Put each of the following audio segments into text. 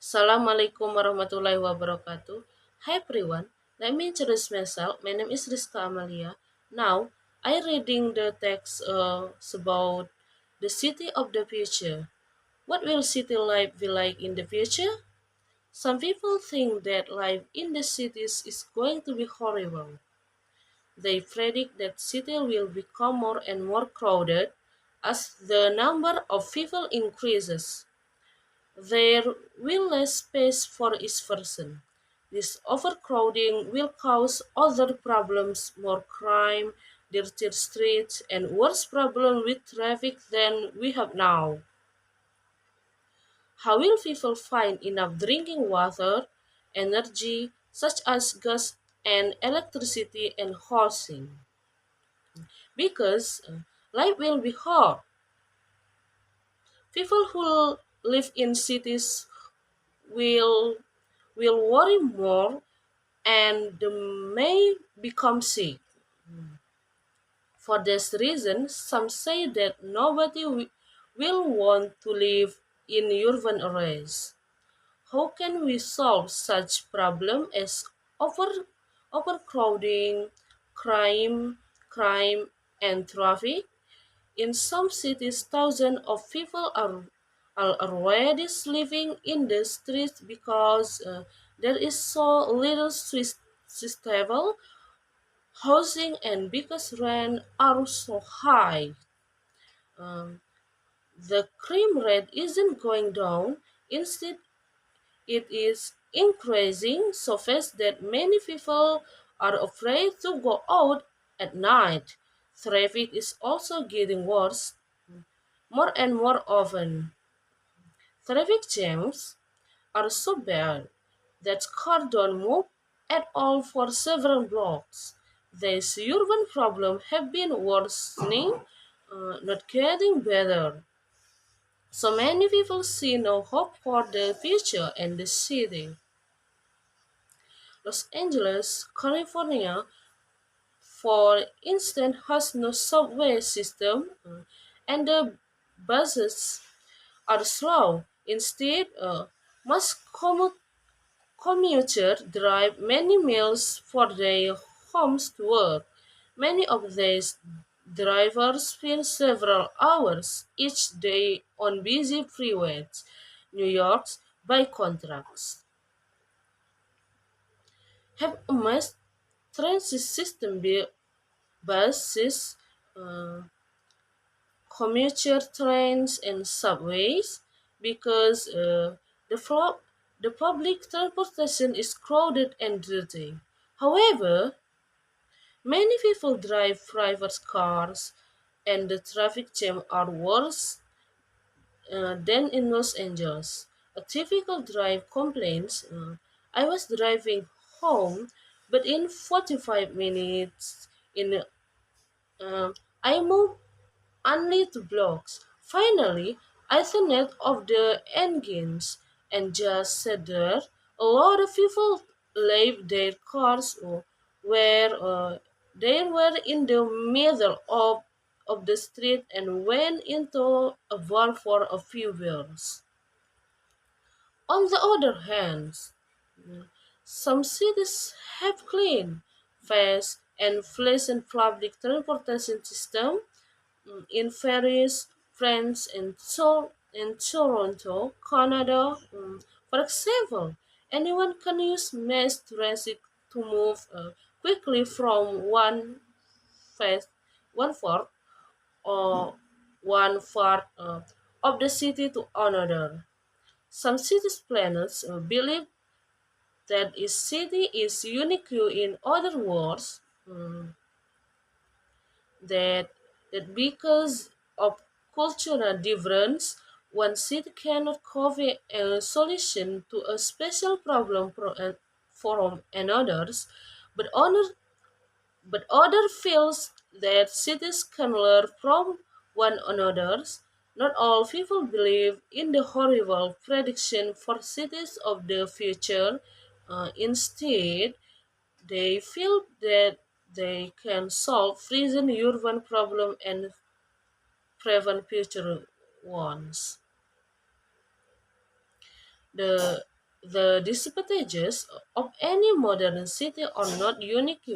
Assalamualaikum warahmatullahi wabarakatuh. Hi everyone, let me introduce myself. My name is Rizka Amalia. Now, I reading the text about the city of the future. What will city life be like in the future? Some people think that life in the cities is going to be horrible. They predict that city will become more and more crowded as the number of people increases. There will less space for each person. This overcrowding will cause other problems, more crime, dirtier streets, and worse problem with traffic than we have now. How will people find enough drinking water, energy, such as gas and electricity and housing? Because life will be hard. People who live in cities will worry more and may become sick. For this reason, some say that nobody will want to live in urban areas. How can we solve such problem as over, overcrowding, crime, crime, and traffic? In some cities, thousands of people are already living in the streets because there is so little stable housing and because rent are so high. Um, the crime rate isn't going down. Instead, it is increasing so fast that many people are afraid to go out at night. Traffic is also getting worse more and more often. Traffic jams are so bad that cars don't move at all for several blocks. This urban problem have been worsening, not getting better. So many people see no hope for the future in the city. Los Angeles, California, for instance, has no subway system, and the buses are slow. Instead, most commuters drive many miles for their homes to work. Many of these drivers spend several hours each day on busy freeways. New York's, by contrast, have a mass transit system buses, uh, commuter trains, and subways because the public transportation is crowded and dirty. However, many people drive private cars, and the traffic jam are worse than in Los Angeles. A typical drive complains, I was driving home, but in 45 minutes, in I moved only 2 blocks. Finally, I turned off the engines and just sat there. A lot of people left their cars where they were in the middle of the street and went into a bar for a few beers. On the other hand, some cities have clean, fast, and pleasant public transportation system. In Paris, France, and in Toronto, Canada. For example, anyone can use mass transit to move quickly from fast, one part or one part of the city to another. Some cities planners believe that a city is unique in other words, that because of cultural difference, one city cannot cover a solution to a special problem from another's, but other feels that cities can learn from one another's. Not all people believe in the horrible prediction for cities of the future. Instead, they feel that they can solve present urban problem and prevent future ones. The The disadvantages of any modern city are not unique,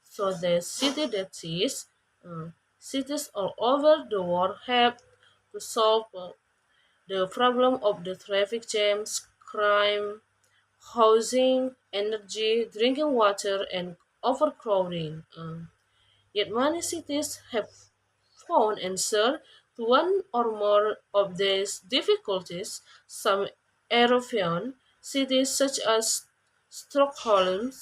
so the city that is cities all over the world have to solve the problem of the traffic jams, crime, housing, energy, drinking water, and overcrowding. Yet many cities have found answer to one or more of these difficulties. Some European cities such as Stockholm,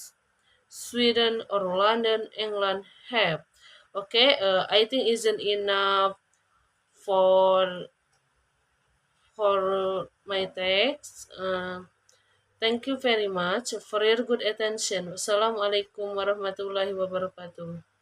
Sweden, or London, England have. Okay, I think isn't enough for my text. Thank you very much for your good attention. Wassalamualaikum warahmatullahi wabarakatuh.